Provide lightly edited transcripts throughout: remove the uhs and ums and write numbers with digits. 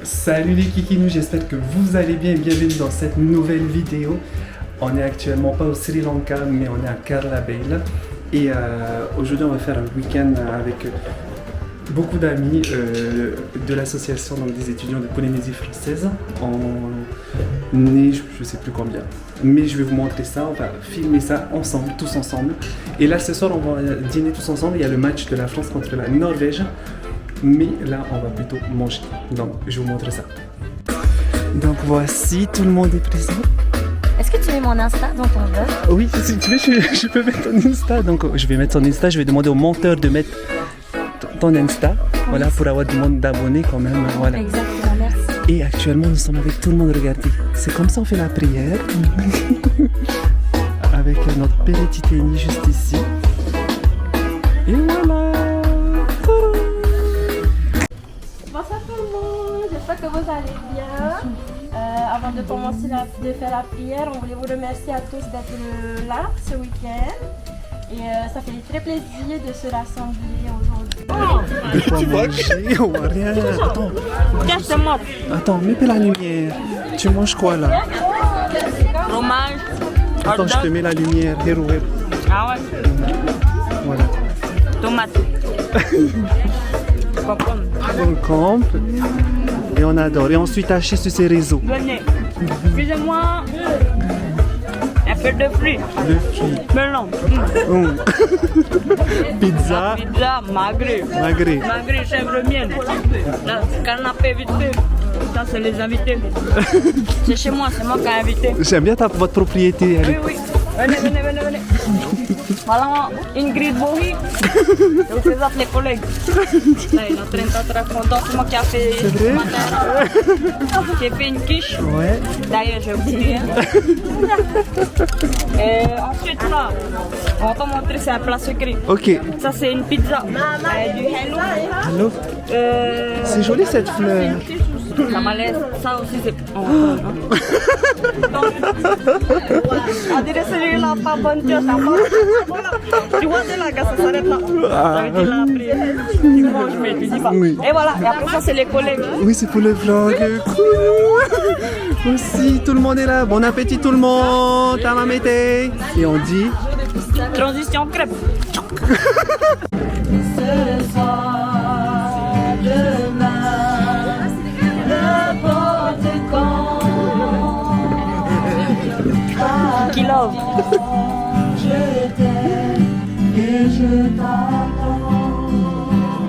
Salut les kikinous, j'espère que vous allez bien et bienvenue dans cette nouvelle vidéo. On est actuellement pas au Sri Lanka mais on est à Karla Bail et aujourd'hui on va faire un week-end avec beaucoup d'amis de l'association des étudiants de Polynésie française. On est, je sais plus combien, mais je vais vous montrer ça, on va filmer ça ensemble, tous ensemble. Et là ce soir on va dîner tous ensemble, il y a le match de la France contre la Norvège. Mais là, on va plutôt manger. Donc, je vais vous montrer ça. Donc, voici, tout le monde est présent. Est-ce que tu mets mon Insta dans ton blog? Oui, si tu veux, je peux mettre ton Insta. Donc, je vais mettre ton Insta. Je vais demander au monteur de mettre ton Insta. Voilà, pour avoir du monde d'abonnés quand même. Voilà. Exactement, merci. Et actuellement, nous sommes avec tout le monde. Regardez. C'est comme ça on fait la prière. Avec notre petit Téni juste ici. Et voilà. Bonsoir tout le monde, j'espère que vous allez bien. Avant de commencer de faire la prière, on voulait vous remercier à tous d'être là ce week-end. Et ça fait très plaisir de se rassembler aujourd'hui. Tu vas manger, on va rien. Attends, mets la lumière. Tu manges quoi là? Fromage. Attends, je te mets la lumière. Héros. Ah ouais. Voilà. Tomate. Concombre. Et on adore. Et ensuite acheter sur ces réseaux. Venez. Excusez-moi. Un peu de fruits. Le fruit. Melon. Pizza. Pizza, magret. Magret. Magret, chèvre miel. Là, canapé vite fait. Ça, c'est les invités. C'est chez moi, c'est moi qui ai invité. J'aime bien votre propriété. Oui, oui. Venez. Voilà, Ingrid Bohi. Je vous présente les collègues. Là, il est en train de raconter. C'est moi qui a fait ce matin. J'ai fait une quiche. Ouais. D'ailleurs, j'ai oublié. Et ensuite, là, on va te montrer, c'est un plat secret. Ok. Ça, c'est une pizza. Du hello. Allô? C'est joli cette fleur. La malaise, ça aussi, c'est. On va prendre, hein. On dirait celui-là, pas bonne chose. Tu vois, c'est là que ça s'arrête là. Ça veut dire la prière. Tu manges, mais tu dis pas. Oui. Et voilà, et après ça, c'est les collègues. Oui, c'est pour le vlog. Cool. Aussi, tout le monde est là. Bon appétit tout le monde. Tamamete. Et on dit. Transition crêpe. Ce soir, demain, n'importe quand. Qui love. Je t'aime et je t'attends.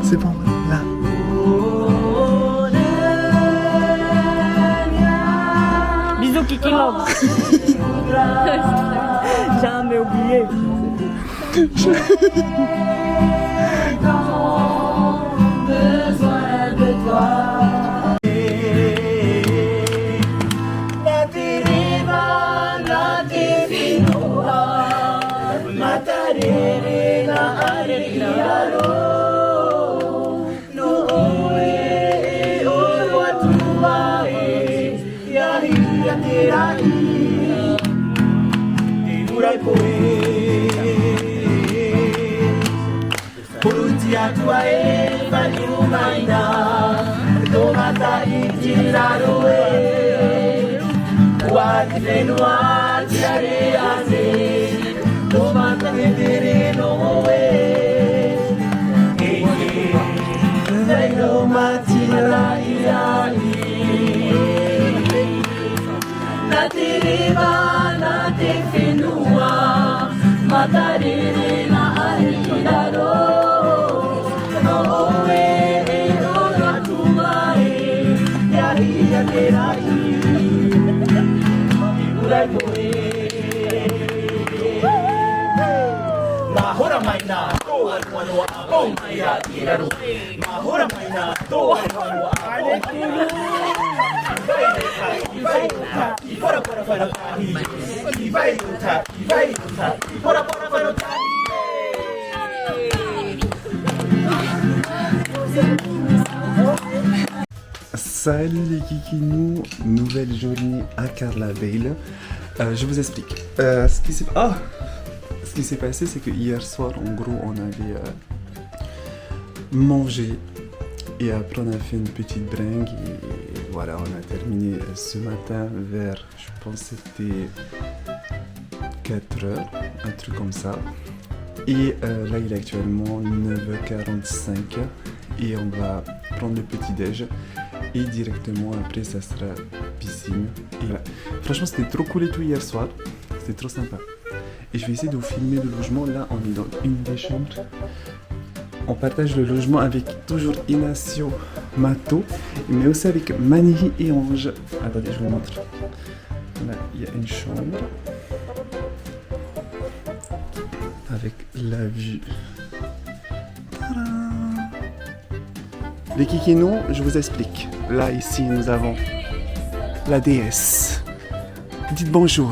C'est bon, là. Bisous, Kiki love. Jamais oublié. Besoin de toi. Salut les kikinous, nouvelle journée à Karla Bail. Je vous explique. Ce qui s'est passé, c'est que hier soir, en gros, on avait mangé et après on a fait une petite bringue et Voilà, on a terminé ce matin vers, je pense c'était 4 heures, un truc comme ça. Et là il est actuellement 9h45 et on va prendre le petit déj et directement après ça sera piscine. Et voilà. Franchement c'était trop cool et tout hier soir, c'était trop sympa. Et je vais essayer de vous filmer le logement. Là on est dans une des chambres. On partage le logement avec toujours Inacio Mato, mais aussi avec Mani et Ange. Attendez, je vous montre. Là, il y a une chambre avec la vue. Tadam! Les kikinous, je vous explique. Là, ici, nous avons la déesse. Dites bonjour.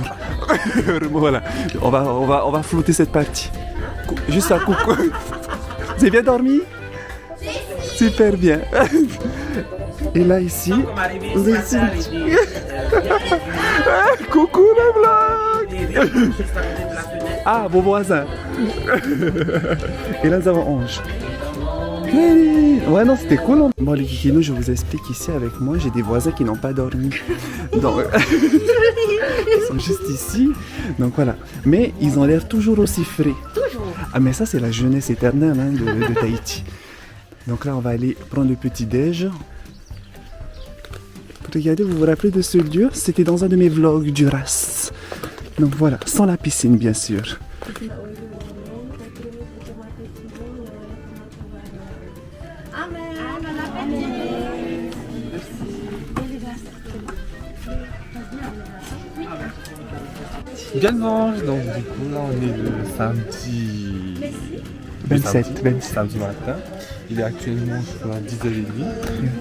Voilà, on va flotter cette partie. Juste un coucou. Vous avez bien dormi? Super bien. Et là ici, vous avez coucou la blague. Ah, vos voisins. Et là nous avons Ange. Ouais non c'était cool. Bon les kikinous, je vous explique ici avec moi, j'ai des voisins qui n'ont pas dormi. Donc, ils sont juste ici. Donc voilà. Mais ils ont l'air toujours aussi frais. Ah mais ça c'est la jeunesse éternelle hein, de Tahiti. Donc là on va aller prendre le petit déj. Regardez, vous vous rappelez de ce lieu? C'était dans un de mes vlogs du RAS. Donc voilà, sans la piscine bien sûr. Bien mange, donc du coup là on est le samedi 27. Samedi matin. Il est actuellement je crois 10h30.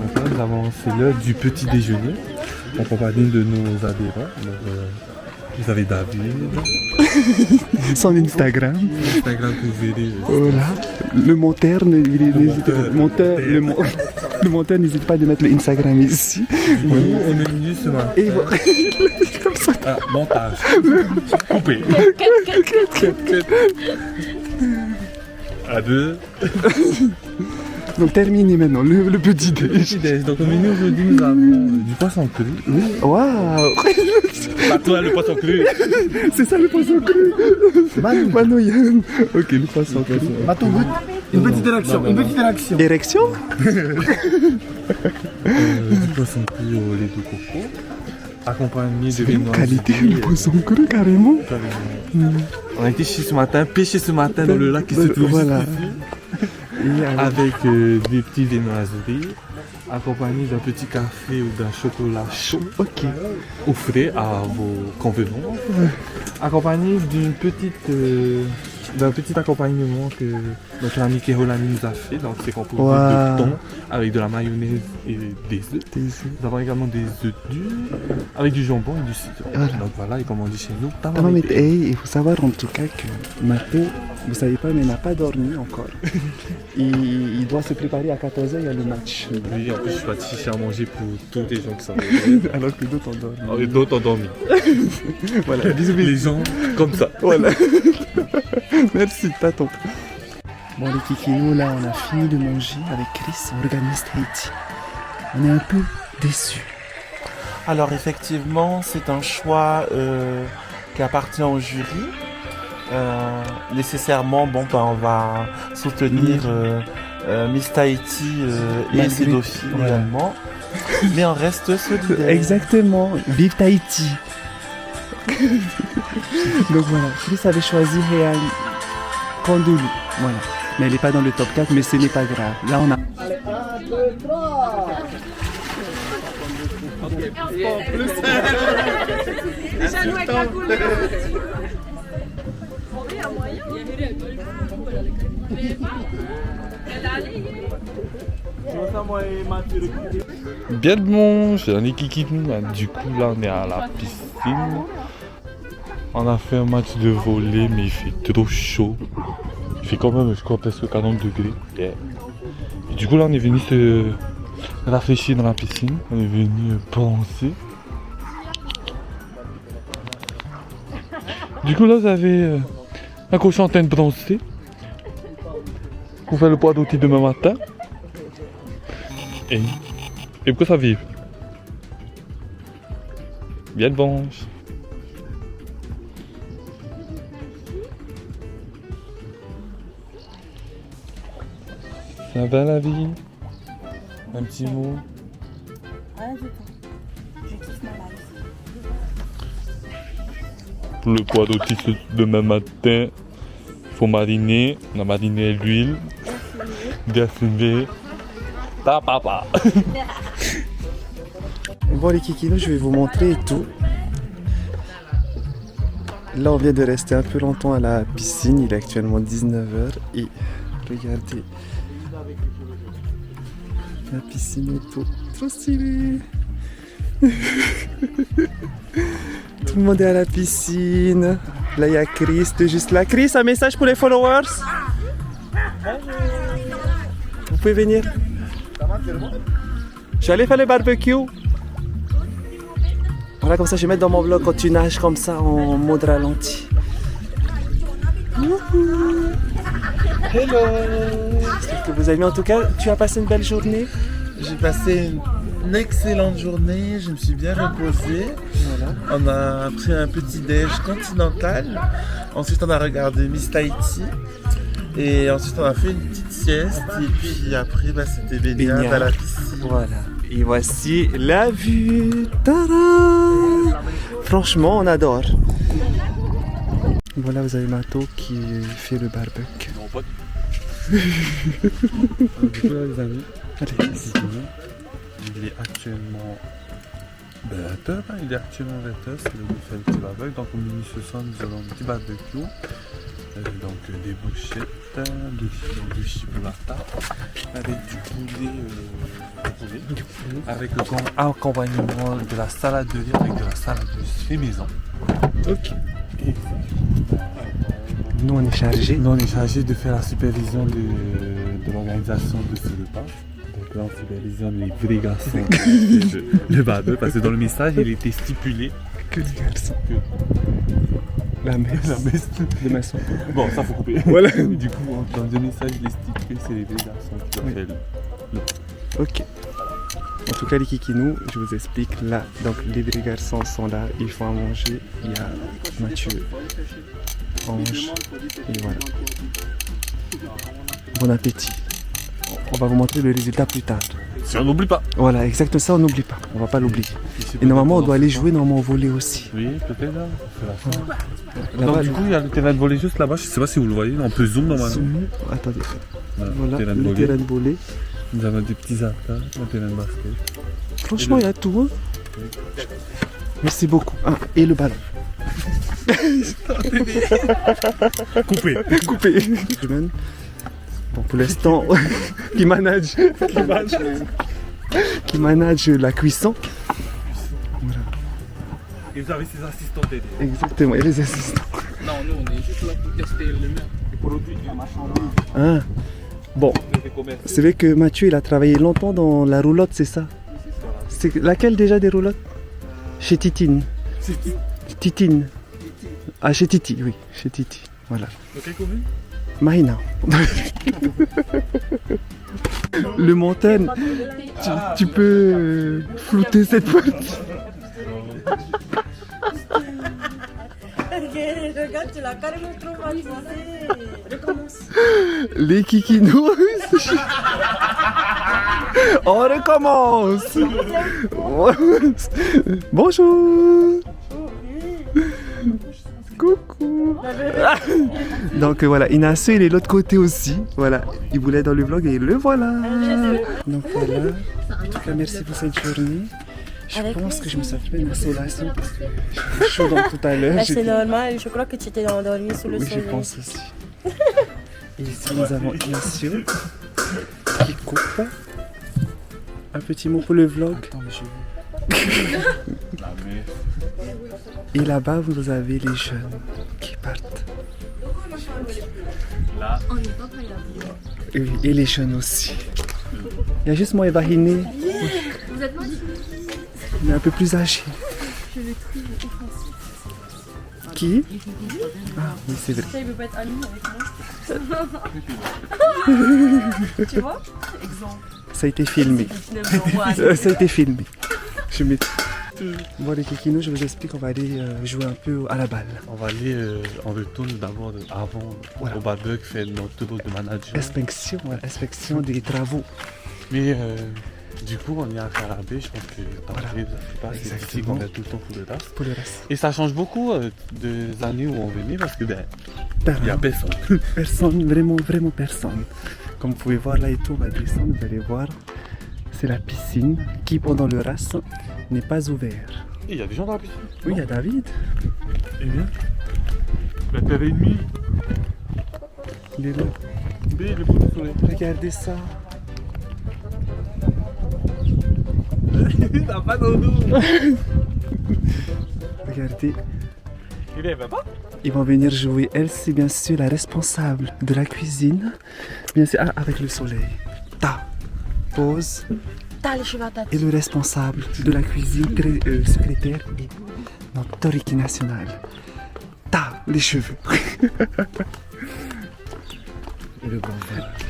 Donc là nous avons c'est l'heure du petit déjeuner en compagnie de nos adhérents. Donc, vous avez David. Son Instagram. Instagram que vous verrez. Voilà. Le monteur, le monteur n'hésite pas à mettre le Instagram ici. Nous on est venus ce matin. Et voilà. Comme ça. Ah, montage. Coupé. À deux. Donc terminé maintenant, le petit déj. Donc au menu aujourd'hui nous avons du poisson cru. Waouh. Pas toi le poisson cru. C'est ça le poisson cru. Manoyan. Ok, le poisson cru. Une petite érection, une petite érection. Érection? Du poisson cru au lait de coco. Accompagné de Quelle viennoiserie. qualité le poisson cru carrément. On a été pêché ce matin dans le lac qui se trouve Voilà. ici. Et Avec des petits viennoiseries, accompagné d'un petit café ou d'un chocolat chaud ok. au frais à vos convenances, accompagné d'un petit accompagnement que notre ami Keholani nous a fait. Donc c'est composé de thon avec de la mayonnaise et des œufs. Nous avons également des œufs durs avec du jambon et du citron. Voilà. Donc voilà, et comme on dit chez nous, Ah non mais hey, il faut savoir en tout cas que Mato, vous savez pas, mais il n'a pas dormi encore. Il doit se préparer à 14h, il y a le match. Oui, en plus je suis parti chercher à manger pour tous les gens qui sont Alors que d'autres ont dormi. et d'autres ont dormi. Voilà, bisous bisous. Les gens comme ça. Voilà. Merci, tonton. Bon les kikinous, là on a fini de manger avec Chris, on organise Tahiti. On est un peu déçus. Alors effectivement, c'est un choix qui appartient au jury. Nécessairement, on va soutenir Miss Tahiti et ses dauphines également. Mais on reste solidaire. Exactement, vive Tahiti. Donc voilà, Chris avait choisi Heian Kondulu. Voilà. Mais elle n'est pas dans le top 4, mais ce n'est pas grave. Là on a... Bien de mange, on est kikinou. Du coup là on est à la piscine. On a fait un match de volley mais il fait trop chaud. Il fait quand même je crois presque 40 degrés. Yeah. Et du coup là on est venu se rafraîchir dans la piscine. On est venu penser. Du coup là vous avez un cochon en train de bronzer. On fait le poids d'outil demain matin. Et pourquoi ça vibre? Bien blanche. Ça va la vie? Un petit mot? Rien du tout. Je kiffe ma life. Pour le poids d'otis demain matin, faut mariner. On a mariné l'huile. Bien fumé. Ta papa. Bon les kikinos, je vais vous montrer tout. Là on vient de rester un peu longtemps à la piscine, il est actuellement 19h et regardez. La piscine est trop stylée. Tout le monde est à la piscine. Là il y a Chris, t'es juste là. Chris, un message pour les followers. Vous pouvez venir. Je suis allé faire le barbecue. Voilà, comme ça je vais mettre dans mon vlog quand tu nages comme ça en mode ralenti. Hello. J'espère que vous avez mis. En tout cas, tu as passé une belle journée. J'ai passé une excellente journée, je me suis bien reposé. Voilà. On a pris un petit déj continental. Ensuite, on a regardé Miss Tahiti. Et ensuite, on a fait une petite sieste. Et puis après, c'était baignade à la piscine. Voilà. Et voici la vue. Tada! Franchement, on adore. Voilà, vous avez Mato qui fait le barbecue. Non, pas Du coup, là, les amis, Allez. il est actuellement 20h. Il est actuellement 20h, c'est le fait le petit barbecue. Donc, au menu ce soir, nous avons un petit barbecue. Donc, des bouchettes, du chipolata, avec du poulet, avec le accompagnement de la salade de riz avec de la salade fait maison. Ok. Nous on est chargés. Nous, on est chargé de faire la supervision de l'organisation de ce repas. Donc là, on supervisionne les vrais garçons. Le barbecue, parce que dans le message, il était stipulé Que des garçons. que La messe. la messe. De maçon. Bon, ça faut couper. Voilà. Et du coup, dans le message, il est stipulé que c'est les vrais garçons qui doivent faire le. Ok. En tout cas les kikinous, je vous explique là. Donc les vrais garçons sont là, ils font à manger. Il y a Mathieu, Ange et voilà. Bon appétit. On va vous montrer le résultat plus tard. Si on n'oublie pas. Voilà, exactement ça, on n'oublie pas. On va pas l'oublier. Et normalement on doit aller jouer normalement au volley aussi. Oui, peut-être là. C'est la fin. Là-bas, Donc, du coup, il y a le terrain de volley juste là-bas. Je sais pas si vous le voyez. On peut zoom normalement. zoom. Attendez. Voilà, Voilà, terrain de le volley. terrain de volley. Nous avons des petits arcades, un terrain de basket. Franchement, il y a tout. Hein. Merci beaucoup. Ah, et le ballon. Coupé. Coupé. Bon, pour l'instant, qui manage la cuisson. Voilà. Et vous avez ses assistants derrière. Exactement, et les assistants. Non, nous on est juste là pour tester le produit du machin. Ah. Bon, c'est vrai que Mathieu, il a travaillé longtemps dans la roulotte, c'est ça? C'est laquelle déjà des roulottes? Chez Titine. Titine. Ah, chez Titi, oui, chez Titi. Voilà. Dans quelle commune? Marina. Le montagne, tu peux flouter cette partie. Regarde, tu l'as carrément traumatisé. Recommence. Les kikinous. On recommence. Bonjour. Coucou. Donc voilà, Inasu il est de l'autre côté aussi. Voilà, il voulait dans le vlog et le voilà. Donc voilà. En tout cas, merci pour cette journée. Je pense que je me suis fait une insolation parce que j'étais chaud dans tout à l'heure. C'est normal, je crois que tu t'es endormi sous le Oui, soleil. je pense aussi. Et ici, nous avons Inacio qui coupe. Un petit mot pour le vlog. Et là-bas, vous avez les jeunes qui partent. Là. Et les jeunes aussi. Il y a juste moi et Vahiné. Vous êtes Il est un peu plus âgé. Qui? Ah oui, c'est vrai. Il veut pas être ami avec moi. Tu vois? Ça a été filmé. Ça a été filmé. Je mets... Bon les kikinous, je vous explique, on va aller jouer un peu à la balle. On va aller, on retourne d'abord avant Voilà. au Baduk faire notre tour de manager. Inspection, voilà, inspection des travaux. Mais du coup, on est à Carabé, je pense que Voilà. vous savez pas, c'est ici Exactement. qu'on a tout le temps pour le reste. Pour le reste. Et ça change beaucoup des années où on venait parce que ben, Terrain. il n'y a personne. Personne, vraiment, vraiment personne. Comme vous pouvez voir là et tout, on va descendre, vous allez voir. C'est la piscine qui, pendant le race, n'est pas ouverte. Et il y a des gens dans la piscine. Oui, il y a David. Et bien 20h30. Il est là. Il est beau le soleil. Regardez ça. T'as pas dans nous. Regardez. Il est papa. Ils vont venir jouer. Elle, c'est bien sûr la responsable de la cuisine. Bien sûr, avec le soleil. Ta. Pause. T'as les cheveux à ta Et le responsable de la cuisine, secrétaire, et notre autorité nationale. Ta. Les cheveux.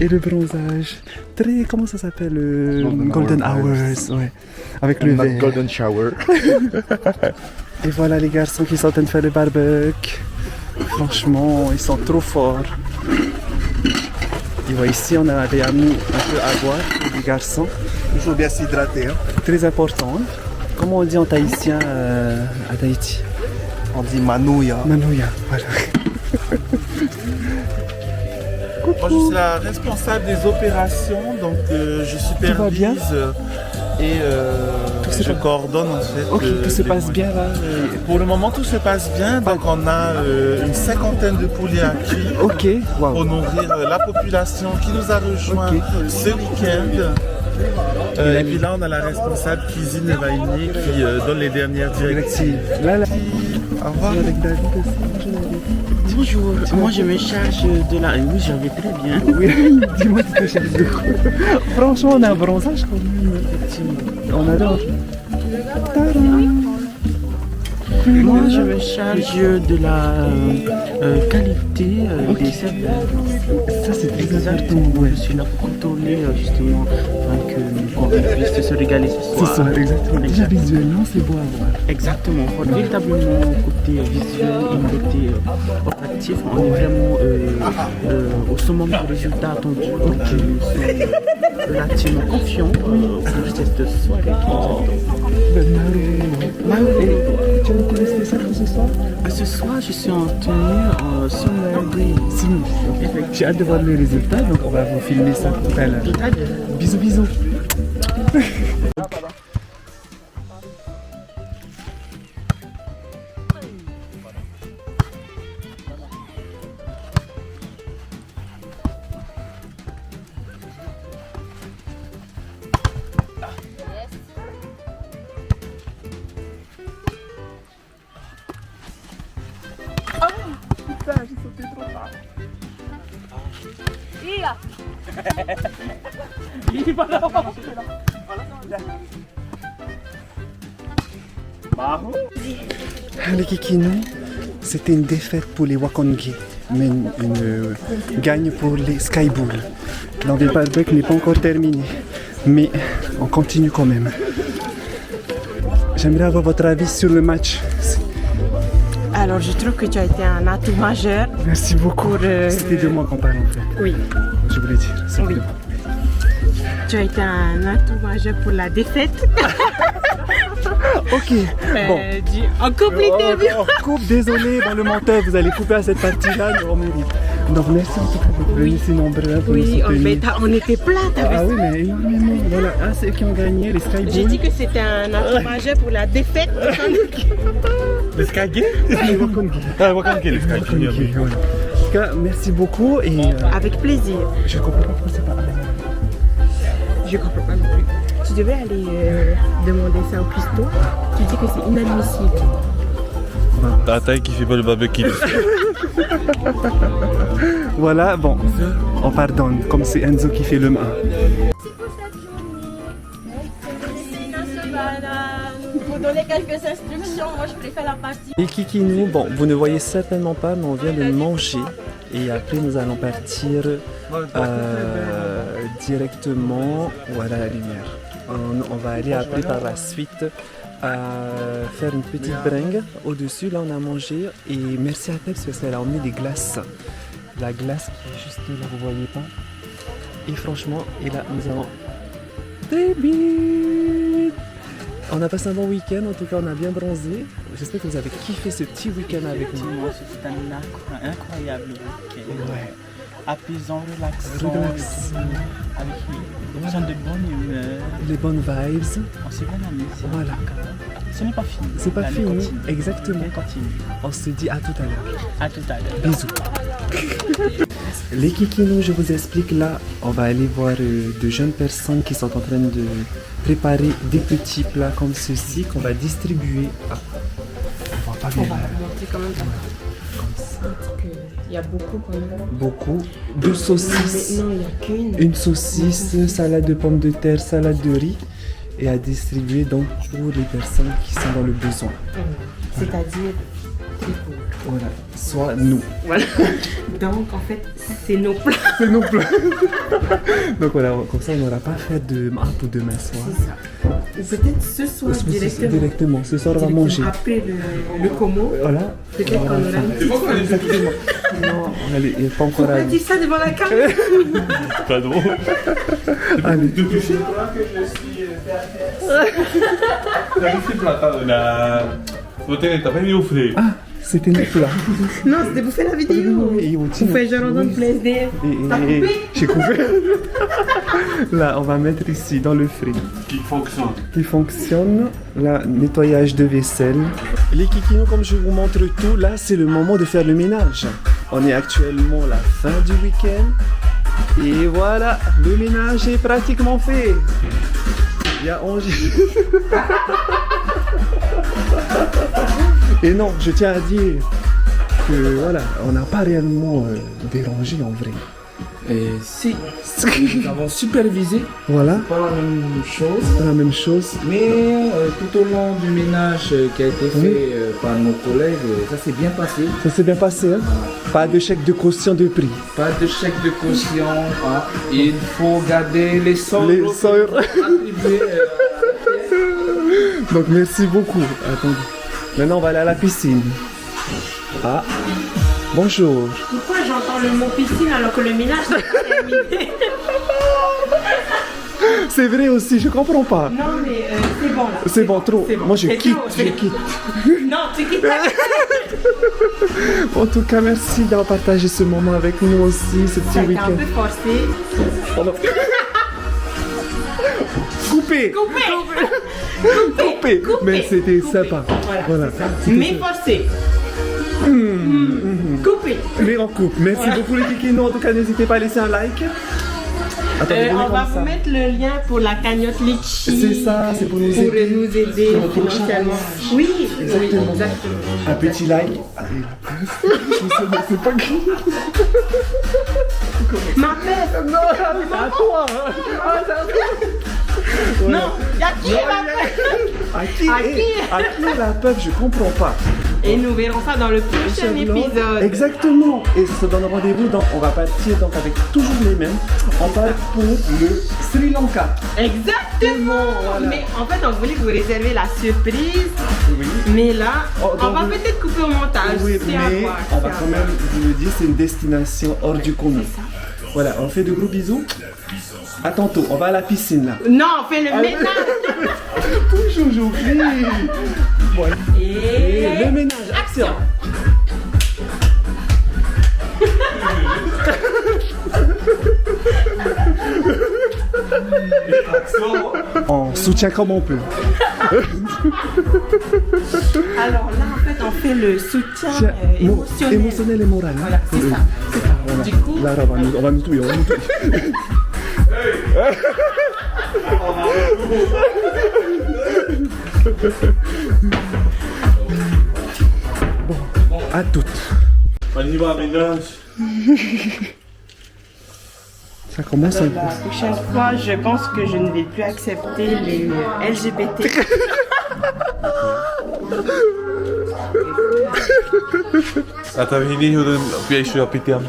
Et le bronzage. Très, comment ça s'appelle? Golden Hours. Ouais. Avec le verre. Golden shower. Et voilà les garçons qui sont en train de faire le barbecue. Franchement, ils sont trop forts. Et voilà, ici on avait mis un peu à boire pour les garçons. Toujours bien s'hydrater. Hein. Très important. Hein? Comment on dit en tahitien à Tahiti? On dit manouya. Manouya, voilà. Moi, je suis la responsable des opérations, donc je va bien supervise et je coordonne en fait. Ok, tout se les passe moyens. bien là. Pour le moment, tout se passe bien. Donc, on a une 50aine de poulets à cuire Ok, pour waouh. nourrir la population qui nous a rejoint Ok. ce week-end. Et puis là, on a la responsable cuisine Vaini qui donne les dernières directives. Directive. Là, là. Au revoir. Avec David aussi. Bonjour, David. Bonjour, moi je me charge de la... Oui, je vais très bien. Oui, dis-moi tu te cherches de quoi. Franchement, on a un bronzage quand même. On adore. Tadam. Moi je me charge de la qualité des services. Ça, c'est très important. Exactement, Ouais. je suis là pour contrôler justement afin que nos convives puissent se régaler ce soir. C'est ça, exactement. Déjà visuellement, c'est beau à voir. Exactement, véritablement côté visuel et côté olfactif, on est vraiment au summum du résultat attendu. Donc nous sommes relativement confiants pour cette soirée qui nous attend. Tu as une tenue spéciale pour ce soir? Ce soir, je suis en tenue summer breeze. J'ai hâte de voir les résultats, donc on va vous filmer ça tout à l'heure. Tout à l'heure. Bisous, bisous. Les Kikinous, c'était une défaite pour les Wakongé, mais une gagne pour les Skybull. L'envie barbecue n'est pas encore terminé, mais on continue quand même. J'aimerais avoir votre avis sur le match. Alors, je trouve que tu as été un atout majeur. Merci beaucoup. Pour, C'était de moi qu'on parle en fait. Oui, Je voulais dire. c'est Oui. de moi. tu as été un atout majeur pour la défaite. Ok. Bon. En complété, Oh, coupe, désolé, dans le monteur, vous allez couper à cette partie-là, mais on mérite. Donc merci en tout cas d'être venus si nombreux pour nous Oui, soutenir. on était plats, t'avais Ah oui, mais énormément. Voilà, ceux qui ont gagné, les Sky J'ai Bulls. dit que c'était un atout majeur pour la défaite. Les Skygay. Les Wakongé. Ah, Wakangé, les Skygay. Ok, voilà. En tout cas, merci beaucoup et Avec plaisir. je comprends pas pourquoi c'est pas Je comprends pas non plus. Tu devais aller demander ça au cuistot. Tu dis que c'est inadmissible. T'as la taille qui fait pas le barbecue. Voilà, bon, on pardonne, comme c'est Enzo qui fait le main. Pour donner quelques instructions, moi je préfère la partie. Les Kikinous, bon, vous ne voyez certainement pas, mais on vient de manger. Et après, nous allons partir directement. Voilà la lumière. On va aller après par la suite à faire une petite bringue au-dessus. Là, on a mangé et merci à Tebs parce qu'elle a emmené des glaces. La glace qui est juste là, vous voyez pas. Et franchement, et là, nous avons des bites. On a passé un bon week-end, en tout cas, on a bien bronzé. J'espère que vous avez kiffé ce petit week-end avec nous. C'était un incroyable week-end. Ouais. Apaisant, relaxant. Relax. Avec de bonne humeur. Les bonnes vibes. On s'est bien amusé. Voilà. Ce n'est pas fini. C'est pas L'année fini, continue. exactement. Elle continue. On se dit à tout à l'heure. À tout à l'heure. Bisous. Les kikinous, je vous explique là, on va aller voir de jeunes personnes qui sont en train de préparer des petits plats comme ceci qu'on va distribuer. Ah, on va pas bien. On va monter quand même comme ça. Il y a beaucoup quand même. Beaucoup. 2 saucisses. Non, il n'y a qu'une. Une saucisse, salade de pommes de terre, salade de riz. Et à distribuer donc pour les personnes qui sont dans le besoin. C'est-à-dire très pauvres. Voilà, soit nous. Voilà. Donc en fait, c'est nos plats. C'est nos plats. Donc voilà, comme ça on n'aura pas fait de pour demain soir. C'est ça. Ou peut-être ce soir directement. Ce soir on va manger. Après le Como. Voilà. Peut-être qu'on aura une petite. Exactement. Non, allez, il n'est pas encore On va dire ça devant la caméra. Pas drôle. Allez. Ah, c'était nos plats. Non, c'était pour faire la vidéo. Et Vous faites genre dans le plaisir. T'as coupé? J'ai coupé. Là, on va mettre ici dans le frais. Qui fonctionne. Là, nettoyage de vaisselle. Les kikinous, comme je vous montre tout, là, c'est le moment de faire le ménage. On est actuellement à la fin du week-end. Et voilà, le ménage est pratiquement fait. Il y a 11. Et non, je tiens à dire que voilà, on n'a pas réellement dérangé en vrai. Si, nous avons supervisé, Voilà, pas la même chose, c'est la même chose. mais tout au long du ménage qui a été fait par nos collègues, ça s'est bien passé. Ça s'est bien passé, hein? Pas de chèque de caution de prix. Pas de chèque de caution, hein. Il faut garder les soldes Les 100 € attribués. Donc merci beaucoup. Attendez. Maintenant on va aller à la piscine. Ah, bonjour. Pourquoi j'entends le mot piscine alors que le ménage n'est pas terminé? C'est vrai aussi, je comprends pas. Non mais c'est bon là. C'est bon, trop. C'est bon. Moi je C'est quitte, trop, je c'est- quitte. Non, tu quittes pas. En tout cas, merci d'avoir partagé ce moment avec nous aussi, ce Ça petit a été un week-end. peu forcé. Coupé. Coupé. Mais c'était sympa. Voilà. Mais forcé. Coupé. Mais on coupe. Merci beaucoup les kikinous. En tout cas, n'hésitez pas à laisser un like. Attendez, On va comme vous ça. mettre le lien pour la cagnotte Litchi. C'est ça, c'est pour nous Pour aider. nous aider Sur le prochain financièrement. voyage. Oui, Exactement. oui, exactement. Un petit like. Allez, la c'est pas qui. Ma fête. Non, c'est à toi. Non, y'a qui ma fête? À qui À qui est la peuple? Je comprends pas. Et nous verrons ça dans le prochain épisode. Exactement. Et se donne rendez-vous. Donc, on va partir donc avec toujours les mêmes. On part pour le Sri Lanka. Exactement. Voilà. Mais en fait, on voulait vous réserver la surprise. Oui. Mais là, Oh, on donc va vous- peut-être couper au montage. Oui, C'est à mais voir, on c'est va à quand voir. même vous le dire, c'est une destination hors du commun. Voilà, on fait de gros bisous. À tantôt, on va à la piscine là. Non, on fait le ménage. Toujours j'oublie. Voilà. Et Le ménage, action. On soutient comme on peut. alors là, en fait, on fait le soutien Tiens, émotionnel. émotionnel et moral. hein. Voilà, c'est ça. C'est ça. Voilà. Du coup, Là, on va nous touiller, on va nous touiller. Bon, à toutes. On y va, ménage. Ça commence un peu. la prochaine fois, je pense que je ne vais plus accepter les LGBT. Até vini eu pieszu ja pitää.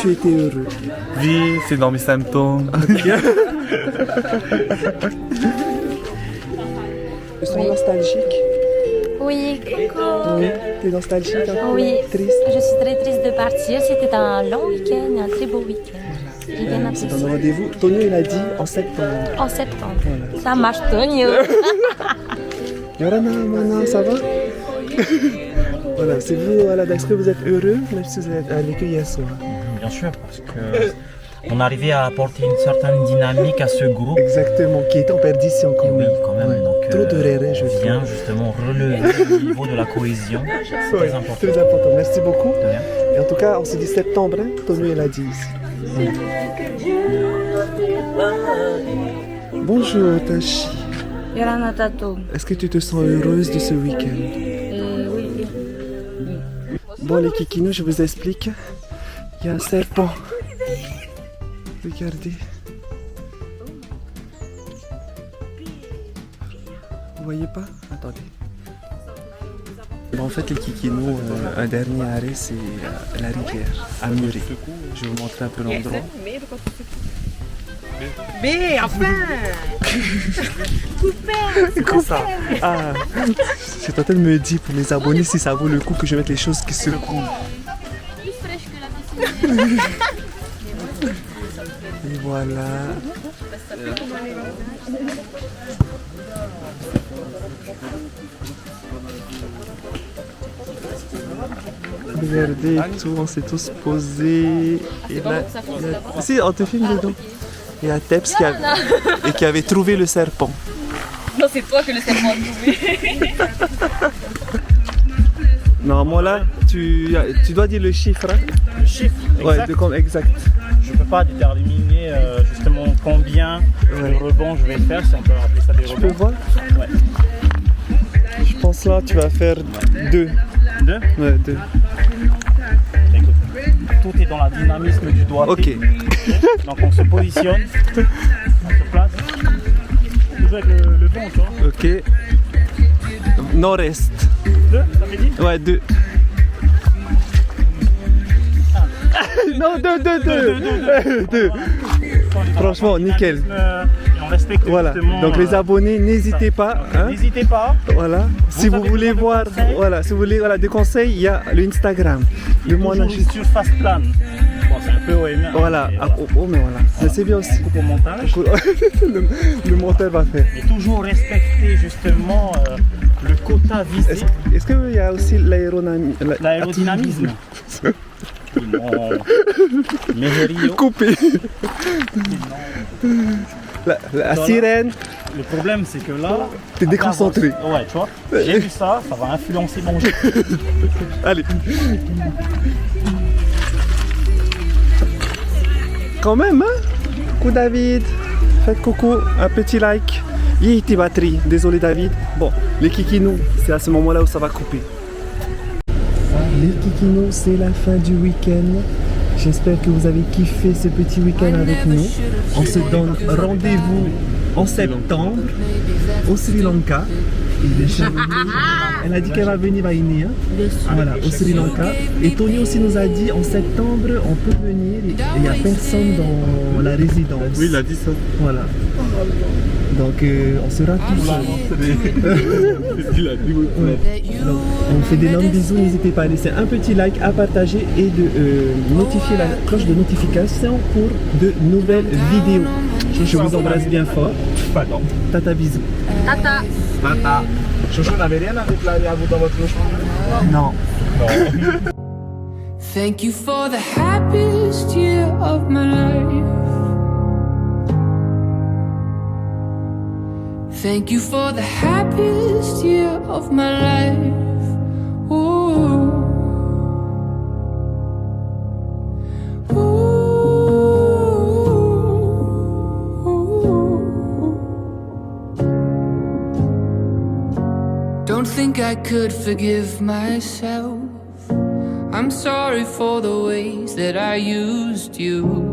tu étais heureux? Oui, c'est dans mes symptômes. Tu sens nostalgique? Oui, coucou. Oui. T'es nostalgique un peu? Oui, Triste? je suis très triste de partir. C'était un long week-end, un très beau week-end. J'ai bien apprécié. C'est un rendez-vous. Tonio, il a dit en septembre. En septembre. Voilà. Ça marche, Tonio. Yorana, Mana, ça va? Voilà, c'est vous, voilà, est-ce que vous êtes heureux même si vous êtes à l'école hier soir? Bien sûr, parce que on arrivait à apporter une certaine dynamique à ce groupe. Exactement, qui est en perdition quand même. Oui, quand même. Ouais. Donc, Trop de rérés, je viens trouve. justement relever le niveau de la cohésion. C'est Ouais, très important. très important. Merci beaucoup. De rien. Et en tout cas, on se dit septembre, hein, Tonio, il a dit ici. Bonjour, Tachi. Yorana Tato. Est-ce que tu te sens heureuse de ce week-end? Oui. Bon, les kikinous, je vous explique. Il y a un serpent. Regardez. Vous voyez pas? Attendez. Bon, en fait, les kikinous, un dernier arrêt, c'est la rivière, à Muret. Je vais vous montrer un peu l'endroit. Mais enfin Coupé. Ah, j'étais en train de me dire pour mes abonnés si ça vaut le coup que je mette les choses qui secouent. Plus fraîche que la piscine. Et voilà. Regardez tout, on s'est tous posés. Et là, si, on te filme dedans. Il y a Teps qui avait trouvé le serpent. Non, c'est toi que le serpent a trouvé. Normalement là, tu dois dire le chiffre. Hein? Le chiffre exact. Ouais, comme exact. Je ne peux pas déterminer justement combien de rebonds je vais faire, si on peut appeler ça des rebonds. Tu peux voir? Ouais. Je pense là, tu vas faire 2. 2? Ouais, 2. Écoute, tout est dans la dynamisme du doigt. Ok. Donc on se positionne, on se place. Toujours avec le vent, tu vois. Ok. Nord-est. 2, ça fait dit? Ouais, 2. Non, 2. Franchement, nickel. On respecte Voilà. justement, Donc les abonnés, n'hésitez pas. Hein? N'hésitez pas. Voilà. Si vous voulez voir, voilà, si vous voulez des conseils, il y a le Instagram. Le Toujours sur face plane. Bon, c'est un peu OM. Voilà. Mais, Mais voilà. Mais c'est bien aussi. Pour montage. Le monteur va faire. Et toujours respecter justement le quota visé. Est-ce qu'il y a aussi l'aérodynamisme? Coupé. La sirène. Le problème c'est que là, t'es déconcentré. Ouais, tu vois. J'ai vu ça, ça va influencer mon jeu. Allez. Quand même, hein? Coucou David. Faites coucou, un petit like. Yiti batterie. Désolé David. Bon, les kikinous, c'est à ce moment-là où ça va couper. Les kikinous, c'est la fin du week-end. J'espère que vous avez kiffé ce petit week-end avec nous. On se donne rendez-vous en septembre au Sri Lanka. Elle a dit qu'elle va venir à Iné, voilà, au Sri Lanka. Et Tony aussi nous a dit en septembre on peut venir et il n'y a personne dans la résidence. Oui, il a dit ça. Voilà. Donc on sera tous Il a dit Donc, on fait d'énormes bisous, n'hésitez pas à laisser un petit like, à partager et de notifier la cloche de notification pour de nouvelles vidéos. Je vous embrasse bien fort. Tata bisous. Tata. Tata. Chouchou n'avait rien à déclarer à vous dans votre logement? Non. Thank you for the happiest year of my life. Thank you for the happiest year of my life. Ooh. Don't think I could forgive myself. I'm sorry for the ways that I used you.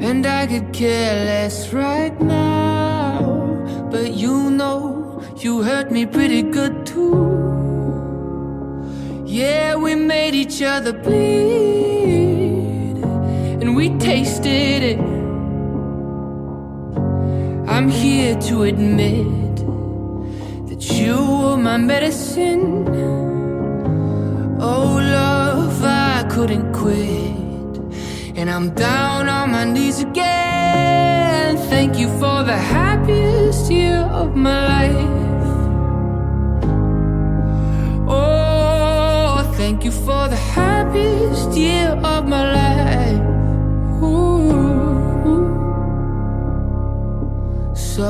And I could care less right now, but you know you hurt me pretty good too. Yeah, we made each other bleed, and we tasted it. I'm here to admit that you were my medicine. Oh love, I couldn't quit, and I'm down on my knees again. Thank you for the happiest year of my life. Oh, thank you for the happiest year of my life. Ooh. So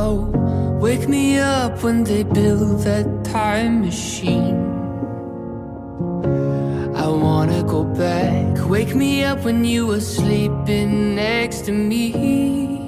wake me up when they build that time machine. I wanna go back. Wake me up when you were sleeping next to me.